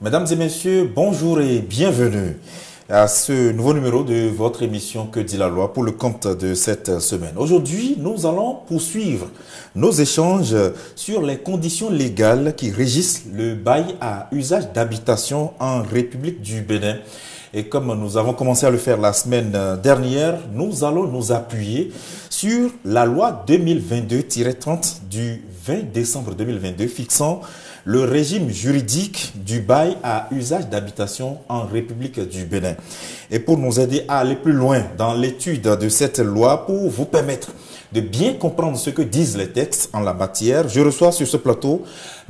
Mesdames et messieurs, bonjour et bienvenue à ce nouveau numéro de votre émission Que dit la loi pour le compte de cette semaine. Aujourd'hui, nous allons poursuivre nos échanges sur les conditions légales qui régissent le bail à usage d'habitation en République du Bénin. Et comme nous avons commencé à le faire la semaine dernière, nous allons nous appuyer sur la loi 2022-30 du 20 décembre 2022 fixant le régime juridique du bail à usage d'habitation en République du Bénin. Et pour nous aider à aller plus loin dans l'étude de cette loi, pour vous permettre de bien comprendre ce que disent les textes en la matière, je reçois sur ce plateau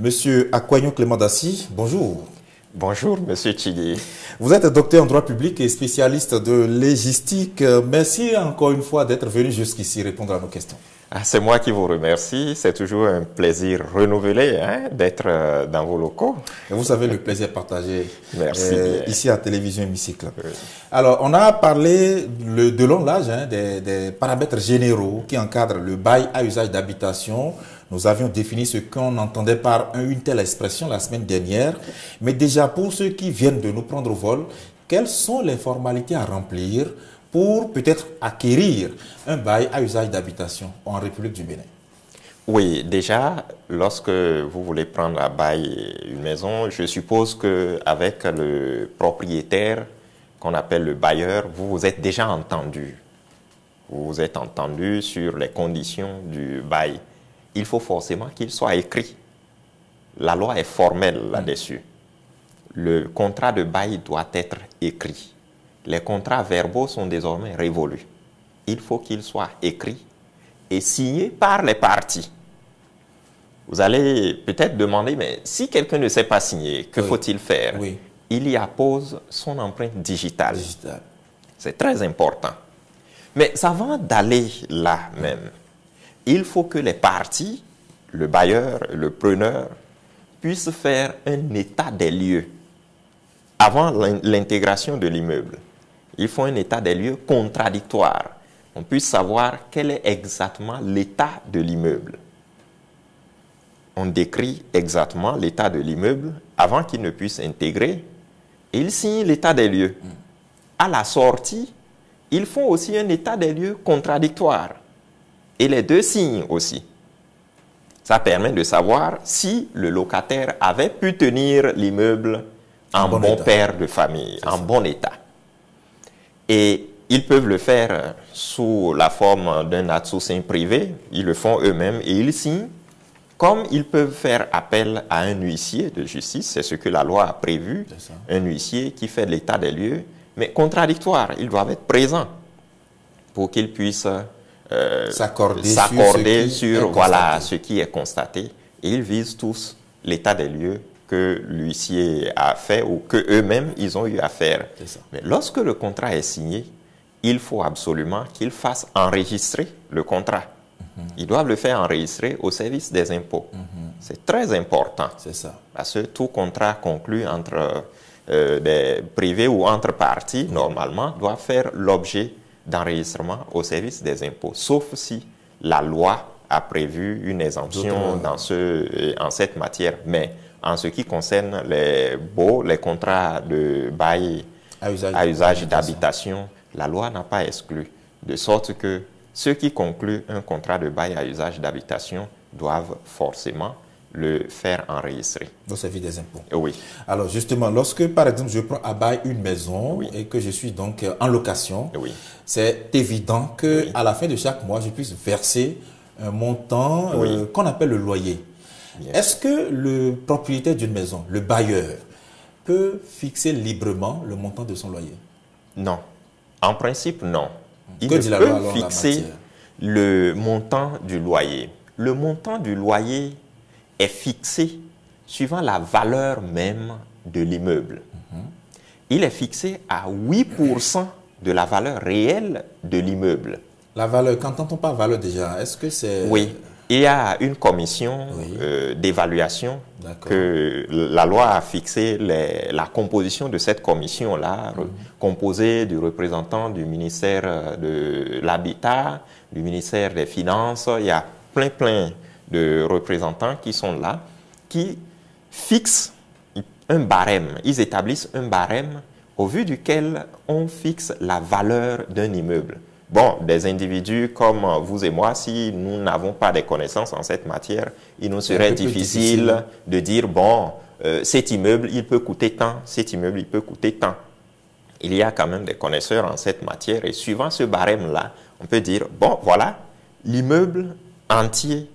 M. Akwaignon Clément Dassi. Bonjour. Bonjour, Monsieur Chidi. Vous êtes docteur en droit public et spécialiste de légistique. Merci encore une fois d'être venu jusqu'ici répondre à nos questions. C'est moi qui vous remercie. C'est toujours un plaisir renouvelé d'être dans vos locaux. Et vous savez, le plaisir partagé. Merci. Ici à Télévision Hémicycle. Oui. Alors, on a parlé de long large des paramètres généraux qui encadrent le bail à usage d'habitation. Nous avions défini ce qu'on entendait par une telle expression la semaine dernière. Mais déjà, pour ceux qui viennent de nous prendre au vol, quelles sont les formalités à remplir pour peut-être acquérir un bail à usage d'habitation en République du Bénin? Oui, déjà, lorsque vous voulez prendre à bail une maison, je suppose qu'avec le propriétaire, qu'on appelle le bailleur, vous vous êtes déjà entendu. Vous vous êtes entendu sur les conditions du bail. Il faut forcément qu'il soit écrit. La loi est formelle là-dessus. Le contrat de bail doit être écrit. Les contrats verbaux sont désormais révolus. Il faut qu'ils soient écrits et signés par les parties. Vous allez peut-être demander, mais si quelqu'un ne sait pas signer, que faut-il faire? Il y appose son empreinte digitale. C'est très important. Mais avant d'aller là même, il faut que les parties, le bailleur, le preneur, puissent faire un état des lieux avant l'intégration de l'immeuble. Il faut un état des lieux contradictoire. On puisse savoir quel est exactement l'état de l'immeuble. On décrit exactement l'état de l'immeuble avant qu'il ne puisse intégrer. Et il signe l'état des lieux. À la sortie, ils font aussi un état des lieux contradictoire. Et les deux signent aussi. Ça permet de savoir si le locataire avait pu tenir l'immeuble en bon père de famille, en bon état. Et ils peuvent le faire sous la forme d'un atsoussin privé. Ils le font eux-mêmes et ils signent. Comme ils peuvent faire appel à un huissier de justice, c'est ce que la loi a prévu, un huissier qui fait l'état des lieux, mais contradictoire. Ils doivent être présents pour qu'ils puissent s'accorder sur voilà, ce qui est constaté. Et ils visent tous l'état des lieux que l'huissier a fait ou qu'eux-mêmes ils ont eu à faire. Mais lorsque le contrat est signé, il faut absolument qu'ils fassent enregistrer le contrat. Ils doivent le faire enregistrer au service des impôts. C'est très important. C'est ça. Parce que tout contrat conclu entre des privés ou entre parties, normalement, doit faire l'objet d'enregistrement au service des impôts, sauf si la loi a prévu une exemption en cette matière. Mais en ce qui concerne les baux, les contrats de bail à usage d'habitation, la loi n'a pas exclu. De sorte que ceux qui concluent un contrat de bail à usage d'habitation doivent forcément le faire enregistrer. Au service des impôts. Oui. Alors justement, lorsque par exemple je prends à bail une maison et que je suis donc en location, c'est évident que à la fin de chaque mois, je puisse verser un montant qu'on appelle le loyer. Est-ce que le propriétaire d'une maison, le bailleur, peut fixer librement le montant de son loyer? Non. En principe, non. Il peut fixer le montant du loyer. Le montant du loyer est fixé suivant la valeur même de l'immeuble. Il est fixé à 8% de la valeur réelle de l'immeuble. La valeur, qu'entend-on par valeur déjà? Est-ce que c'est... Oui. Il y a une commission d'évaluation que la loi a fixé la composition de cette commission-là, composée de représentants du ministère de l'Habitat, du ministère des Finances. Il y a plein de représentants qui sont là, qui fixent un barème. Ils établissent un barème au vu duquel on fixe la valeur d'un immeuble. Bon, des individus comme vous et moi, si nous n'avons pas de connaissances en cette matière, il nous serait difficile de dire, bon, cet immeuble, il peut coûter tant, cet immeuble, il peut coûter tant. Il y a quand même des connaisseurs en cette matière et suivant ce barème-là, on peut dire, bon, voilà, l'immeuble entier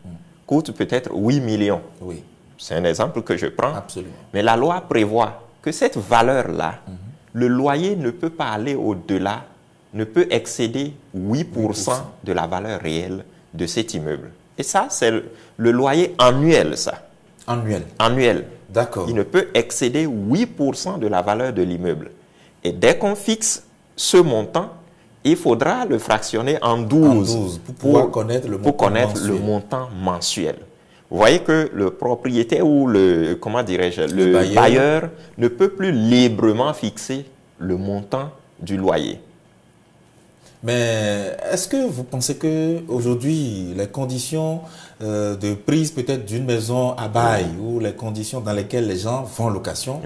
coûte peut-être 8 millions. Oui. C'est un exemple que je prends. Absolument. Mais la loi prévoit que cette valeur-là, le loyer ne peut pas aller au-delà, ne peut excéder 8% de la valeur réelle de cet immeuble. Et ça, c'est le loyer annuel, ça. Annuel. Annuel. D'accord. Il ne peut excéder 8% de la valeur de l'immeuble. Et dès qu'on fixe ce montant, il faudra le fractionner en 12 pour pouvoir connaître le montant mensuel. Vous voyez que le propriétaire ou le bailleur ne peut plus librement fixer le montant du loyer. Mais est-ce que vous pensez qu'aujourd'hui, les conditions de prise peut-être d'une maison à bail ou les conditions dans lesquelles les gens vont en location,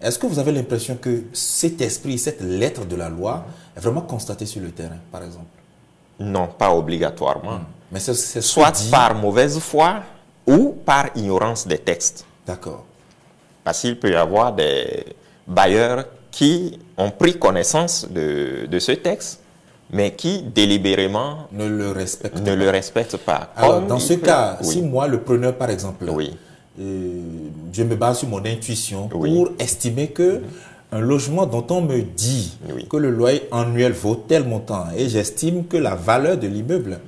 est-ce que vous avez l'impression que cet esprit, cette lettre de la loi est vraiment constatée sur le terrain, par exemple? Non, pas obligatoirement. Mais c'est soit par mauvaise foi ou par ignorance des textes. D'accord. Parce qu'il peut y avoir des bailleurs qui ont pris connaissance de ce texte, mais qui délibérément ne le respectent pas. Alors, dans ce cas, si moi, le preneur, par exemple, oui. Je me base sur mon intuition pour estimer que un logement dont on me dit que le loyer annuel vaut tel montant et j'estime que la valeur de l'immeuble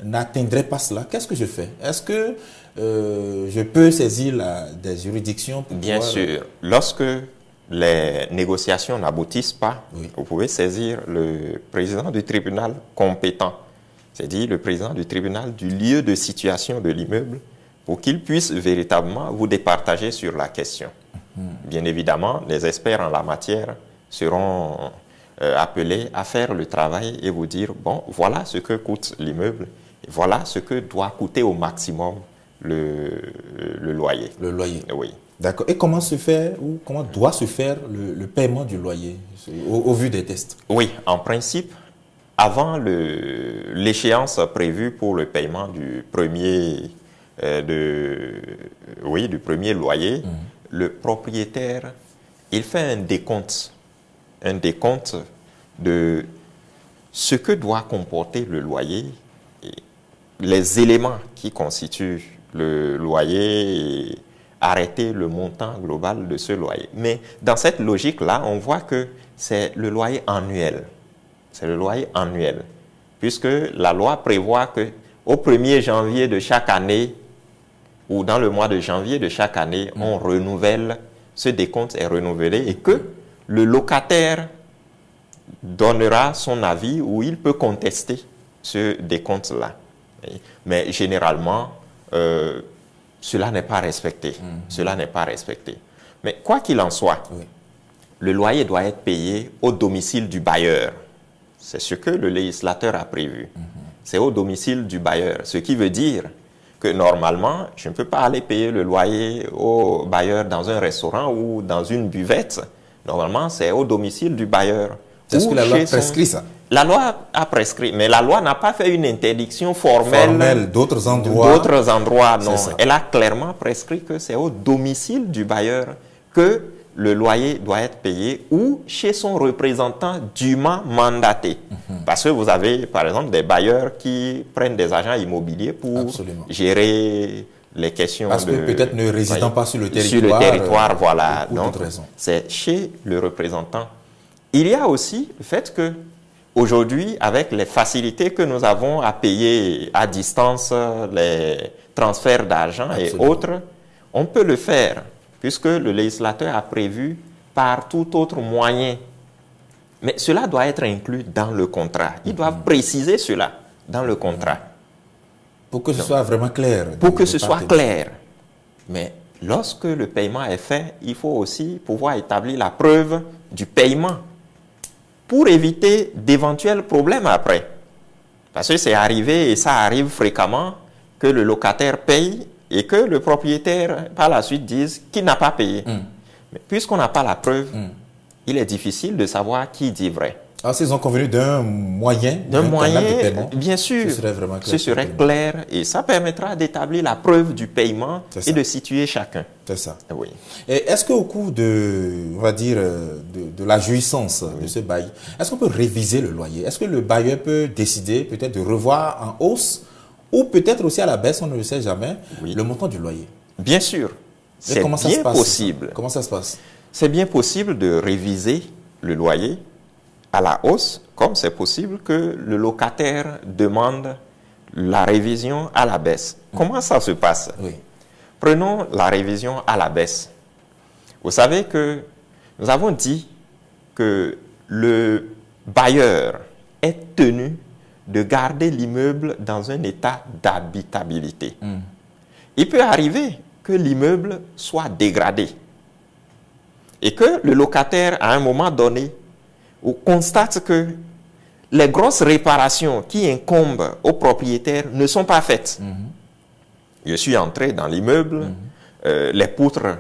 n'atteindrait pas cela, qu'est-ce que je fais? Est-ce que je peux saisir des juridictions pour Bien sûr. Lorsque les négociations n'aboutissent pas, vous pouvez saisir le président du tribunal compétent, c'est-à-dire le président du tribunal du lieu de situation de l'immeuble, pour qu'il puisse véritablement vous départager sur la question. Bien évidemment, les experts en la matière seront appelés à faire le travail et vous dire, bon, voilà ce que coûte l'immeuble, et voilà ce que doit coûter au maximum le loyer. Le loyer. Oui. D'accord. Et comment se fait ou comment doit se faire le paiement du loyer au vu des tests? Oui, en principe, avant l'échéance prévue pour le paiement du premier loyer, le propriétaire, il fait un décompte de ce que doit comporter le loyer, et les éléments qui constituent le loyer et arrêter le montant global de ce loyer. Mais dans cette logique-là, on voit que c'est le loyer annuel. C'est le loyer annuel, puisque la loi prévoit que au 1er janvier de chaque année, ou dans le mois de janvier de chaque année, on renouvelle, ce décompte est renouvelé et que le locataire donnera son avis ou il peut contester ce décompte-là. Mais généralement, cela n'est pas respecté. Cela n'est pas respecté. Mais quoi qu'il en soit, le loyer doit être payé au domicile du bailleur. C'est ce que le législateur a prévu. C'est au domicile du bailleur. Ce qui veut dire que normalement, je ne peux pas aller payer le loyer au bailleur dans un restaurant ou dans une buvette. Normalement, c'est au domicile du bailleur. Est-ce que la loi prescrit ça? La loi a prescrit, mais la loi n'a pas fait une interdiction formelle d'autres endroits. D'autres endroits, non. Elle a clairement prescrit que c'est au domicile du bailleur que le loyer doit être payé ou chez son représentant dûment mandaté. Parce que vous avez, par exemple, des bailleurs qui prennent des agents immobiliers pour gérer les questions Parce que peut-être ne résidant pas sur le territoire. Sur le territoire, voilà. Donc, c'est chez le représentant. Il y a aussi le fait que aujourd'hui, avec les facilités que nous avons à payer à distance, les transferts d'argent et autres, on peut le faire, puisque le législateur a prévu par tout autre moyen. Mais cela doit être inclus dans le contrat. Ils doivent préciser cela dans le contrat. Pour que ce soit vraiment clair. Pour que ce soit clair. Mais lorsque le paiement est fait, il faut aussi pouvoir établir la preuve du paiement pour éviter d'éventuels problèmes après. Parce que c'est arrivé, et ça arrive fréquemment, que le locataire paye et que le propriétaire, par la suite, dise qu'il n'a pas payé. Mais puisqu'on n'a pas la preuve, il est difficile de savoir qui dit vrai. Alors, s'ils ont convenu d'un moyen, moyen canal de paiement, bien sûr, ce serait clair et ça permettra d'établir la preuve du paiement et de situer chacun. C'est ça. Oui. Et est-ce qu'au cours de, on va dire, de la jouissance de ce bail, est-ce qu'on peut réviser le loyer? Est-ce que le bailleur peut décider peut-être de revoir en hausse ou peut-être aussi à la baisse, on ne le sait jamais, le montant du loyer? Bien sûr. C'est bien possible. Comment ça se passe? C'est bien possible de réviser le loyer à la hausse, comme c'est possible que le locataire demande la révision à la baisse. Comment ça se passe? Oui. Prenons la révision à la baisse. Vous savez que nous avons dit que le bailleur est tenu de garder l'immeuble dans un état d'habitabilité. Il peut arriver que l'immeuble soit dégradé et que le locataire, à un moment donné, constate que les grosses réparations qui incombent aux propriétaires ne sont pas faites. Je suis entré dans l'immeuble, les poutres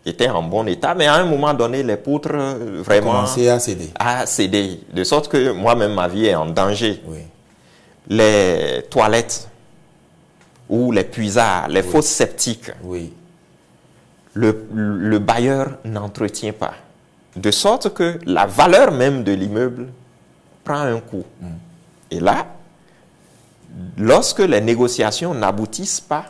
étaient en bon état, mais à un moment donné, les poutres vraiment commençaient à céder. De sorte que moi-même, ma vie est en danger. Oui. Les toilettes ou les puisards, les fosses septiques, le bailleur n'entretient pas. De sorte que la valeur même de l'immeuble prend un coup. Et là, lorsque les négociations n'aboutissent pas,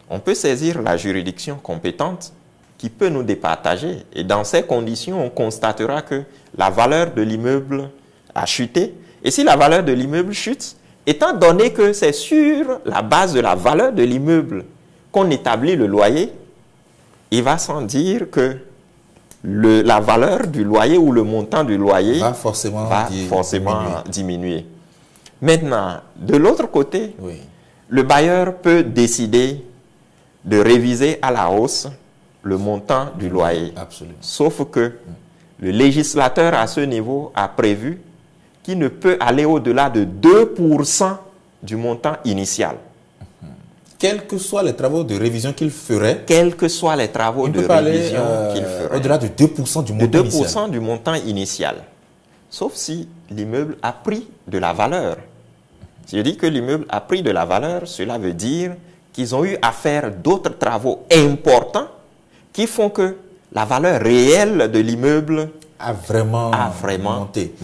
on peut saisir la juridiction compétente qui peut nous départager. Et dans ces conditions, on constatera que la valeur de l'immeuble a chuté. Et si la valeur de l'immeuble chute, étant donné que c'est sur la base de la valeur de l'immeuble qu'on établit le loyer, il va sans dire que la valeur du loyer ou le montant du loyer va forcément diminuer. Maintenant, de l'autre côté, le bailleur peut décider de réviser à la hausse le montant du loyer. Absolument. Sauf que le législateur à ce niveau a prévu qu'il ne peut aller au-delà de 2% du montant initial. Quels que soient les travaux de révision qu'il ferait, quels que soient les travaux de révision qu'il ferait, au-delà de 2% du montant initial. 2% du montant initial. Sauf si l'immeuble a pris de la valeur. Si je dis que l'immeuble a pris de la valeur, cela veut dire qu'ils ont eu à faire d'autres travaux importants qui font que la valeur réelle de l'immeuble a vraiment monté.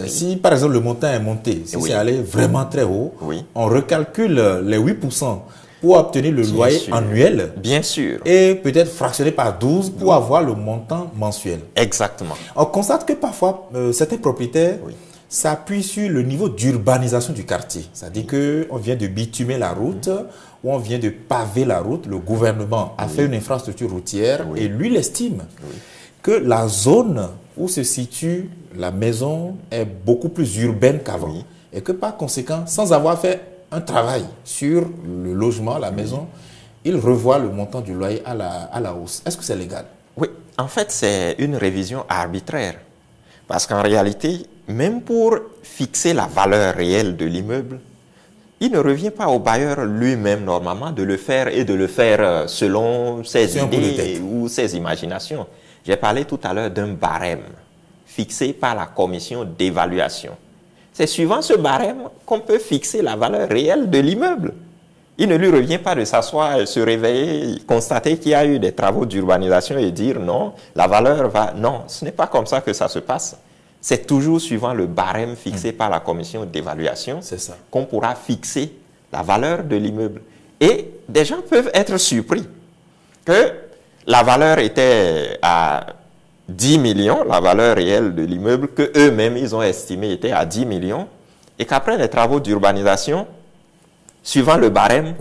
Si par exemple le montant est monté, si c'est allé vraiment très haut, on recalcule les 8% pour obtenir le loyer annuel. Bien sûr. Et peut-être fractionner par 12 pour avoir le montant mensuel. Exactement. On constate que parfois, certains propriétaires s'appuient sur le niveau d'urbanisation du quartier. C'est-à-dire qu'on vient de bitumer la route ou on vient de paver la route. Le gouvernement a fait une infrastructure routière et lui, il estime que la zone où se situe la maison est beaucoup plus urbaine qu'avant. Et que par conséquent, sans avoir fait un travail sur le logement, la maison, il revoit le montant du loyer à la hausse. Est-ce que c'est légal? Oui, en fait, c'est une révision arbitraire. Parce qu'en réalité, même pour fixer la valeur réelle de l'immeuble, il ne revient pas au bailleur lui-même normalement de le faire et de le faire selon ses idées ou ses imaginations. J'ai parlé tout à l'heure d'un barème fixé par la commission d'évaluation. C'est suivant ce barème qu'on peut fixer la valeur réelle de l'immeuble. Il ne lui revient pas de s'asseoir, se réveiller, constater qu'il y a eu des travaux d'urbanisation et dire non, la valeur va... Non, ce n'est pas comme ça que ça se passe. C'est toujours suivant le barème fixé par la commission d'évaluation qu'on pourra fixer la valeur de l'immeuble. Et des gens peuvent être surpris que la valeur était à 10 millions, la valeur réelle de l'immeuble, que eux-mêmes ils ont estimé était à 10 millions, et qu'après les travaux d'urbanisation, suivant le barème,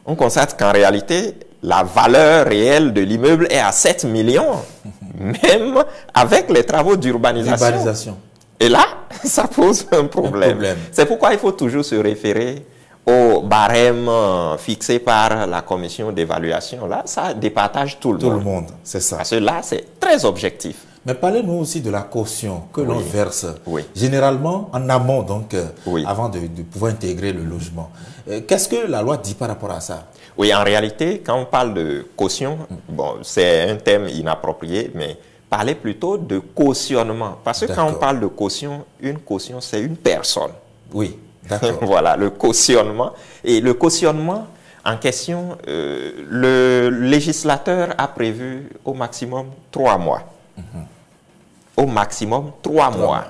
on constate qu'en réalité, la valeur réelle de l'immeuble est à 7 millions, même avec les travaux d'urbanisation. Et là, ça pose un problème. C'est pourquoi il faut toujours se référer au barème fixé par la commission d'évaluation. Là, ça départage tout le monde. C'est ça. Parce que là, c'est très objectif. Mais parlez-nous aussi de la caution que l'on verse, généralement en amont, donc, avant de pouvoir intégrer le logement. Qu'est-ce que la loi dit par rapport à ça? Oui, en réalité, quand on parle de caution, bon, c'est un thème inapproprié, mais parlez plutôt de cautionnement. Parce que quand on parle de caution, une caution, c'est une personne. Oui, d'accord. Voilà, le cautionnement. Et le cautionnement en question, le législateur a prévu au maximum 3 mois. Au maximum 3 mois.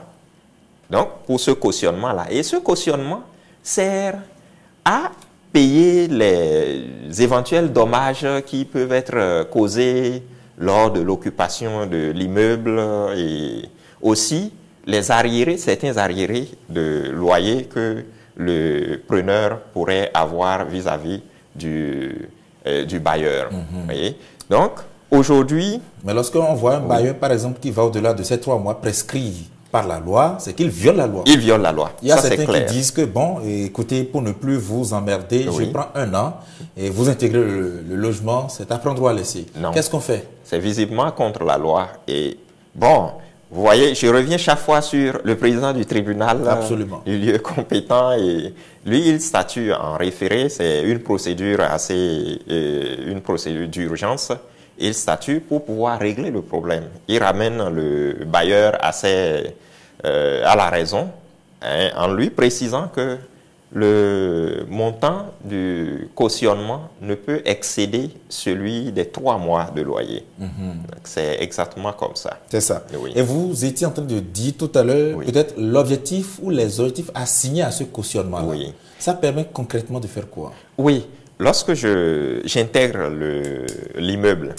Donc, pour ce cautionnement-là. Et ce cautionnement sert à payer les éventuels dommages qui peuvent être causés lors de l'occupation de l'immeuble et aussi les arriérés, certains arriérés de loyer que le preneur pourrait avoir vis-à-vis du bailleur. Vous voyez? Donc, aujourd'hui... Mais lorsqu'on voit un bailleur, par exemple, qui va au-delà de ces 3 mois prescrits par la loi, c'est qu'il viole la loi. Il viole la loi. Il y a certains qui disent que, bon, écoutez, pour ne plus vous emmerder, je prends 1 an et vous intégrez le logement, c'est à prendre ou à laisser. Qu'est-ce qu'on fait? C'est visiblement contre la loi. Et bon, vous voyez, je reviens chaque fois sur le président du tribunal du lieu compétent et lui, il statue en référé, c'est une procédure une procédure d'urgence. Il statue pour pouvoir régler le problème. Il ramène le bailleur à la raison, hein, en lui précisant que le montant du cautionnement ne peut excéder celui des 3 mois de loyer. C'est exactement comme ça. C'est ça. Oui. Et vous étiez en train de dire tout à l'heure, peut-être l'objectif ou les objectifs assignés à ce cautionnement-là. Oui. Ça permet concrètement de faire quoi? Oui. Lorsque j'intègre l'immeuble,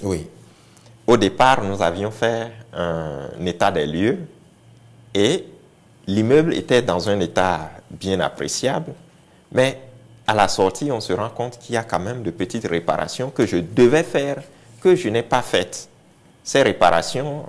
au départ, nous avions fait un état des lieux et l'immeuble était dans un état bien appréciable, mais à la sortie, on se rend compte qu'il y a quand même de petites réparations que je devais faire, que je n'ai pas faites. Ces réparations,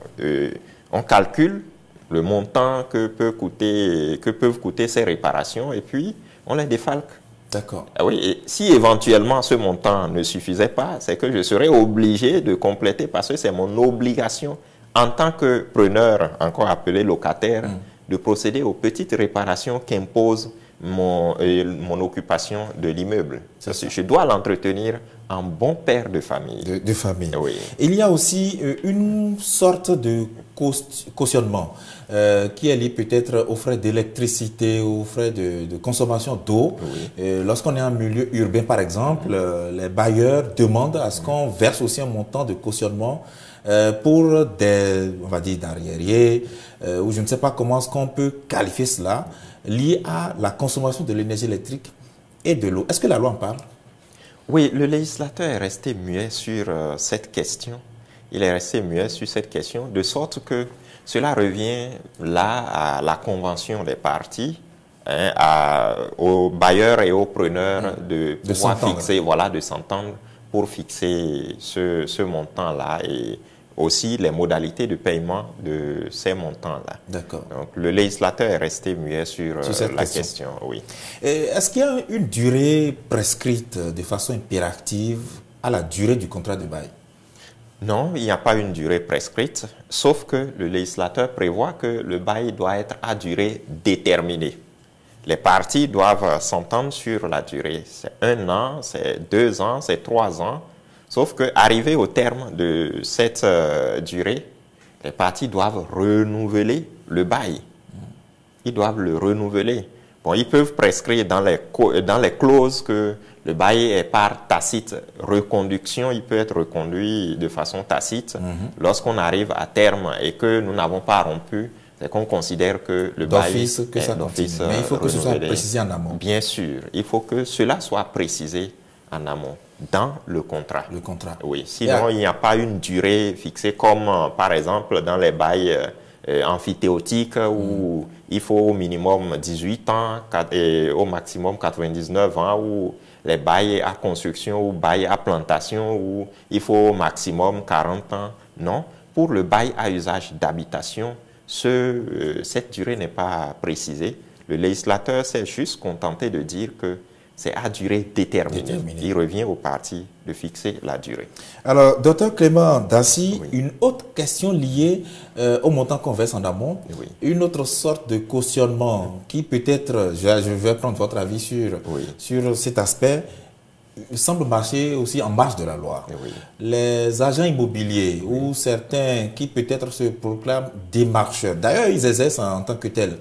on calcule le montant que peuvent coûter ces réparations et puis on les défalque. D'accord. Oui, et si éventuellement ce montant ne suffisait pas, c'est que je serais obligé de compléter parce que c'est mon obligation en tant que preneur, encore appelé locataire, de procéder aux petites réparations qu'impose mon occupation de l'immeuble. Je dois l'entretenir en bon père de famille. De famille. Oui. Il y a aussi une sorte de cautionnement qui est lié peut-être aux frais d'électricité, aux frais de consommation d'eau. Lorsqu'on est en milieu urbain, par exemple, les bailleurs demandent à ce qu'on verse aussi un montant de cautionnement pour des, on va dire, arriérés, ou je ne sais pas comment est-ce qu'on peut qualifier cela, lié à la consommation de l'énergie électrique et de l'eau. Est-ce que la loi en parle? Oui, le législateur est resté muet sur cette question. Il est resté muet sur cette question, de sorte que cela revient là à la convention des parties, hein, aux bailleurs et aux preneurs de pouvoir fixer, voilà, de s'entendre pour fixer ce montant-là et aussi les modalités de paiement de ces montants-là. D'accord. Donc, le législateur est resté muet sur la question. Oui. Est-ce qu'il y a une durée prescrite de façon impérative à la durée du contrat de bail? Non, il n'y a pas une durée prescrite, sauf que le législateur prévoit que le bail doit être à durée déterminée. Les parties doivent s'entendre sur la durée. C'est 1 an, c'est 2 ans, c'est 3 ans. Sauf qu'arrivé au terme de cette durée, les parties doivent renouveler le bail. Ils doivent le renouveler. Bon, ils peuvent prescrire dans les clauses que le bail est par tacite reconduction. Il peut être reconduit de façon tacite. Lorsqu'on arrive à terme et que nous n'avons pas rompu, c'est qu'on considère que le bail est d'office. Mais il faut que ce soit précisé en amont. Bien sûr, il faut que cela soit précisé en amont. Dans le contrat. Le contrat. Oui, sinon il n'y a pas une durée fixée comme par exemple dans les bails amphithéotiques où il faut au minimum 18 ans et au maximum 99 ans, ou les bails à construction ou bails à plantation où il faut au maximum 40 ans. Non, pour le bail à usage d'habitation, cette durée n'est pas précisée. Le législateur s'est juste contenté de dire que c'est à durée déterminée. Déterminée. Il revient aux parties de fixer la durée. Alors, docteur Clément Daci, Oui. une autre question liée au montant qu'on verse en amont, Oui. une autre sorte de cautionnement qui peut-être, je vais prendre votre avis Oui. sur cet aspect, semble marcher aussi en marge de la loi. Oui. Les agents immobiliers ou certains qui peut-être se proclament démarcheurs, d'ailleurs ils exercent en tant que tels,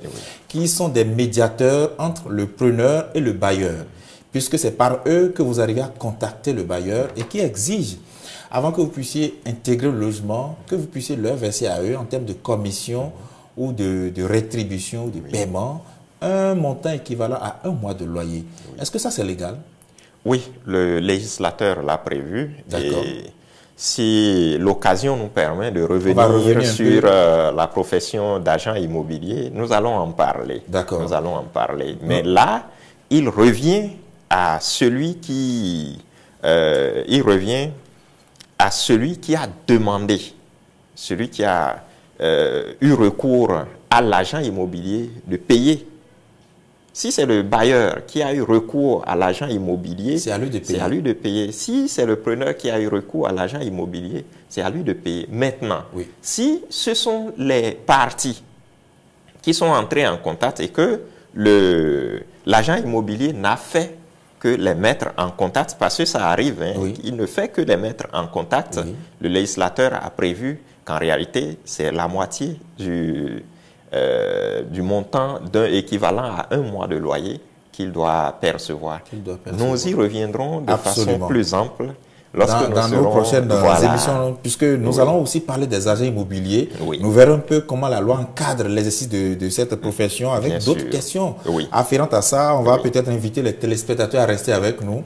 qui sont des médiateurs entre le preneur et le bailleur, puisque c'est par eux que vous arrivez à contacter le bailleur et qui exigent, avant que vous puissiez intégrer le logement, que vous puissiez leur verser à eux en termes de commission ou de rétribution ou de paiement, un montant équivalent à 1 mois de loyer. Est-ce que ça c'est légal? Oui, le législateur l'a prévu. D'accord. Et si l'occasion nous permet de revenir revenir un sur peu. la profession d'agent immobilier, nous allons en parler. D'accord. Nous allons en parler. Mais là, il revient à celui qui a demandé, celui qui a eu recours à l'agent immobilier de payer. Si c'est le bailleur qui a eu recours à l'agent immobilier, c'est à lui de payer. C'est à lui de payer. Si c'est le preneur qui a eu recours à l'agent immobilier, c'est à lui de payer. Maintenant, si ce sont les parties qui sont entrées en contact et que l'agent immobilier n'a fait que les mettre en contact, parce que ça arrive, il ne fait que les mettre en contact, le législateur a prévu qu'en réalité, c'est la moitié du montant d'un équivalent à 1 mois de loyer qu'il doit percevoir. Nous y reviendrons de façon plus ample lorsque dans nos prochaines émissions, puisque nous allons aussi parler des agents immobiliers. Nous verrons un peu comment la loi encadre l'exercice de cette profession avec d'autres questions afférentes à ça. On va peut-être inviter les téléspectateurs à rester avec nous,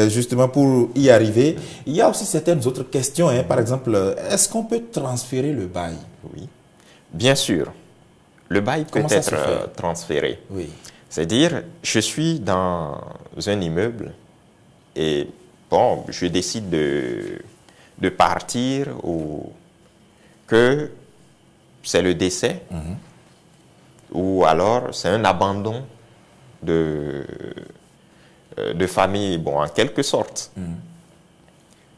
justement pour y arriver. Il y a aussi certaines autres questions. Par exemple, est-ce qu'on peut transférer le bail? Oui, bien sûr. Le bail peut être transféré. C'est-à-dire, je suis dans un immeuble et bon, je décide de partir ou que c'est le décès ou alors c'est un abandon de famille, bon, en quelque sorte.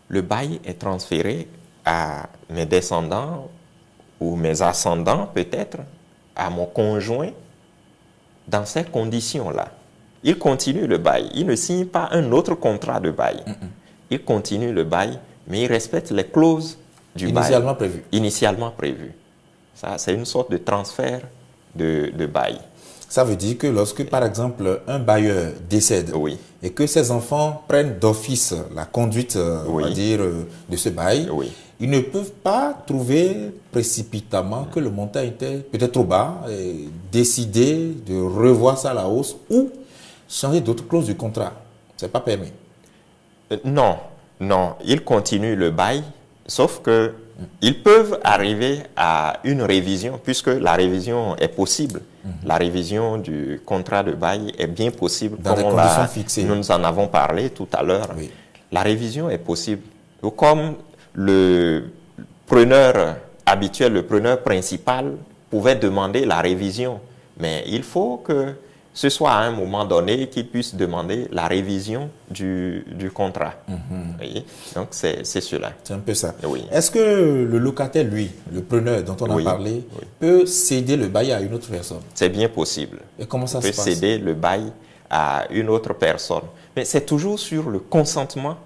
Le bail est transféré à mes descendants ou mes ascendants peut-être, à mon conjoint, dans ces conditions-là. Il continue le bail. Il ne signe pas un autre contrat de bail. Il continue le bail, mais il respecte les clauses du bail. Initialement prévues. Ça, c'est une sorte de transfert de bail. Ça veut dire que lorsque, par exemple, un bailleur décède et que ses enfants prennent d'office la conduite, on va dire, de ce bail, ils ne peuvent pas trouver précipitamment que le montant était peut-être trop bas et décider de revoir ça à la hausse ou changer d'autres clauses du contrat. Ce n'est pas permis. Non, ils continuent le bail, sauf que ils peuvent arriver à une révision, puisque la révision est possible. La révision du contrat de bail est bien possible, dans des conditions fixées. Nous en avons parlé tout à l'heure. La révision est possible. Comme le preneur habituel, le preneur principal, pouvait demander la révision. Mais il faut que ce soit à un moment donné qu'il puisse demander la révision du contrat. Donc, c'est cela. C'est un peu ça. Est-ce que le locataire, lui, le preneur dont on a parlé, peut céder le bail à une autre personne? C'est bien possible. Et comment ça se passe? Il peut céder le bail à une autre personne. Mais c'est toujours sur le consentement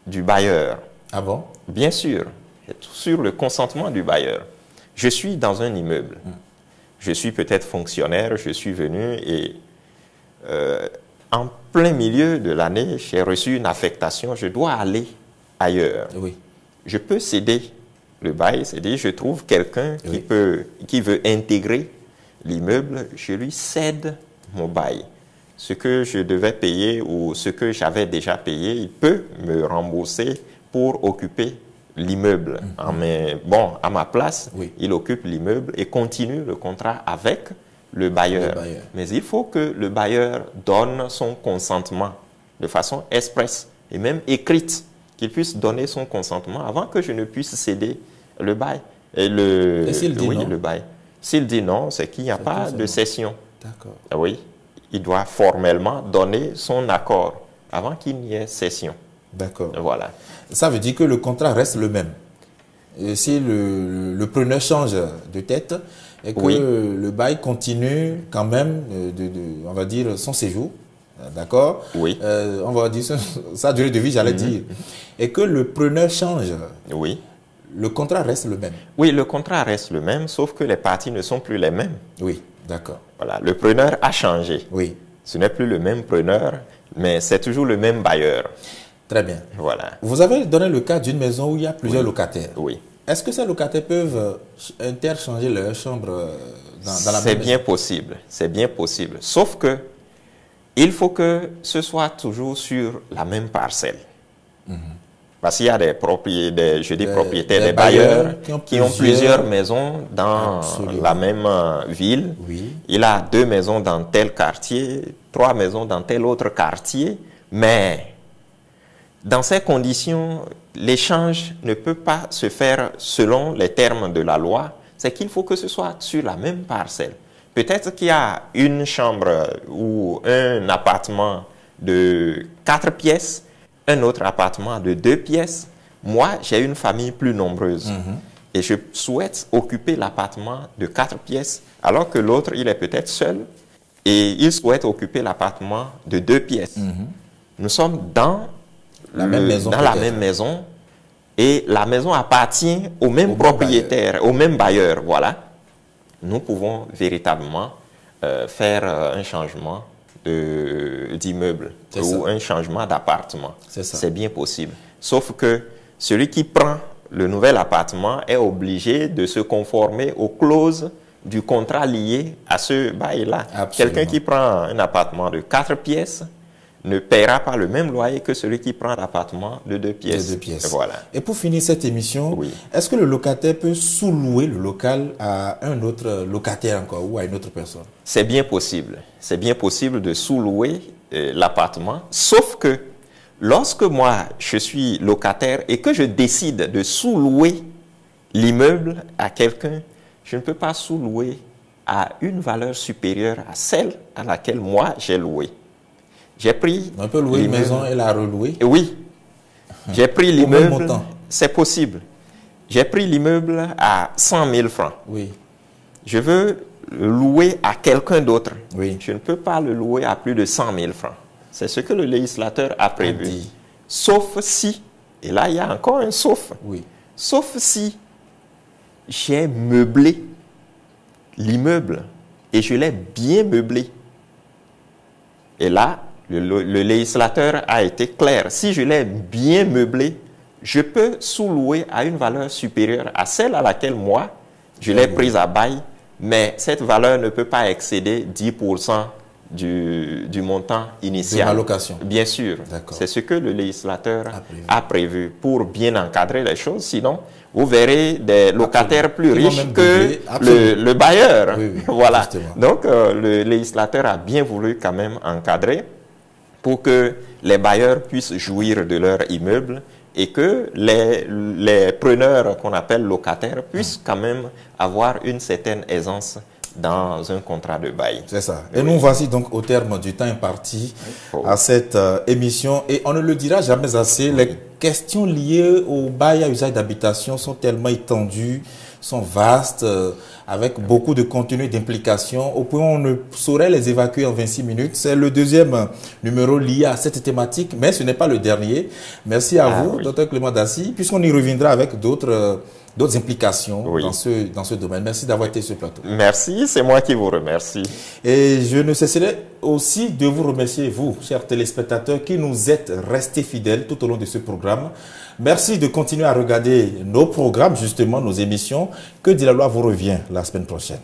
du bailleur. Ah bon? Bien sûr. C'est sur le consentement du bailleur. Je suis dans un immeuble. Je suis peut-être fonctionnaire, je suis venu et en plein milieu de l'année, j'ai reçu une affectation, je dois aller ailleurs. Je peux céder le bail, c'est-à-dire je trouve quelqu'un qui veut intégrer l'immeuble, je lui cède mon bail. Ce que je devais payer ou ce que j'avais déjà payé, il peut me rembourser pour occuper l'immeuble. À ma place, il occupe l'immeuble et continue le contrat avec le bailleur. Mais il faut que le bailleur donne son consentement de façon expresse et même écrite, qu'il puisse donner son consentement avant que je ne puisse céder le bail. Et s'il dit non? Le bail. S'il dit non, c'est qu'il n'y a pas de cession. D'accord. Oui. il doit formellement donner son accord avant qu'il n'y ait cession. D'accord. Voilà. Ça veut dire que le contrat reste le même. Et si le preneur change de tête et que le bail continue quand même, on va dire, son séjour, d'accord? Oui. On va dire sa durée de vie, j'allais dire. Et que le preneur change. Oui. Le contrat reste le même. Oui, le contrat reste le même, sauf que les parties ne sont plus les mêmes. Oui, d'accord. Voilà, le preneur a changé. Oui. Ce n'est plus le même preneur, mais c'est toujours le même bailleur. Très bien. Voilà. Vous avez donné le cas d'une maison où il y a plusieurs locataires. Oui. Est-ce que ces locataires peuvent interchanger leur chambre dans la même maison? C'est bien possible. C'est bien possible. Sauf que il faut que ce soit toujours sur la même parcelle. Parce qu'il y a des propriétaires, des bailleurs qui ont plusieurs maisons dans la même ville. Oui. Il a 2 maisons dans tel quartier, 3 maisons dans tel autre quartier, mais dans ces conditions, l'échange ne peut pas se faire selon les termes de la loi. C'est qu'il faut que ce soit sur la même parcelle. Peut-être qu'il y a une chambre ou un appartement de 4 pièces, un autre appartement de 2 pièces. Moi, j'ai une famille plus nombreuse. Et je souhaite occuper l'appartement de 4 pièces, alors que l'autre, il est peut-être seul. Et il souhaite occuper l'appartement de 2 pièces. Nous sommes dans la même maison. Et la maison appartient au même propriétaire, au même bailleur. Voilà. Nous pouvons véritablement faire un changement d'immeuble ou un changement d'appartement. C'est bien possible. Sauf que celui qui prend le nouvel appartement est obligé de se conformer aux clauses du contrat lié à ce bail-là. Quelqu'un qui prend un appartement de 4 pièces ne paiera pas le même loyer que celui qui prend l'appartement de 2 pièces. Voilà. Et pour finir cette émission, est-ce que le locataire peut sous-louer le local à un autre locataire encore ou à une autre personne? C'est bien possible. C'est bien possible de sous-louer l'appartement, sauf que lorsque moi, je suis locataire et que je décide de sous-louer l'immeuble à quelqu'un, je ne peux pas sous-louer à une valeur supérieure à celle à laquelle moi, j'ai loué. J'ai pris... On peut louer une maison et la relouer? Oui. J'ai pris l'immeuble... C'est possible. J'ai pris l'immeuble à 100 000 francs. Oui. Je veux le louer à quelqu'un d'autre. Oui. Je ne peux pas le louer à plus de 100 000 francs. C'est ce que le législateur a prévu. Sauf si, et là il y a encore un sauf, sauf si j'ai meublé l'immeuble et je l'ai bien meublé. Et là, le législateur a été clair. Si je l'ai bien meublé, je peux sous-louer à une valeur supérieure à celle à laquelle moi, je l'ai prise à bail, mais cette valeur ne peut pas excéder 10% du montant initial. De la location. Bien sûr. C'est ce que le législateur a prévu pour bien encadrer les choses. Sinon, vous verrez des locataires plus riches que le bailleur. Voilà. Justement. Donc, le législateur a bien voulu quand même encadrer pour que les bailleurs puissent jouir de leur immeuble et que les preneurs qu'on appelle locataires puissent quand même avoir une certaine aisance dans un contrat de bail. C'est ça. Et nous voici donc au terme du temps imparti à cette émission. Et on ne le dira jamais assez, les questions liées au bail à usage d'habitation sont tellement étendues, sont vastes, avec beaucoup de contenu d'implication, au point où on ne saurait les évacuer en 26 minutes. C'est le deuxième numéro lié à cette thématique, mais ce n'est pas le dernier. Merci à vous, Dr Clément Dassy, puisqu'on y reviendra avec d'autres implications dans ce domaine. Merci d'avoir été sur ce plateau. Merci, c'est moi qui vous remercie. Et je ne cesserai aussi de vous remercier, vous, chers téléspectateurs, qui nous êtes restés fidèles tout au long de ce programme. Merci de continuer à regarder nos programmes, justement, nos émissions. Que dit la loi vous revient la semaine prochaine.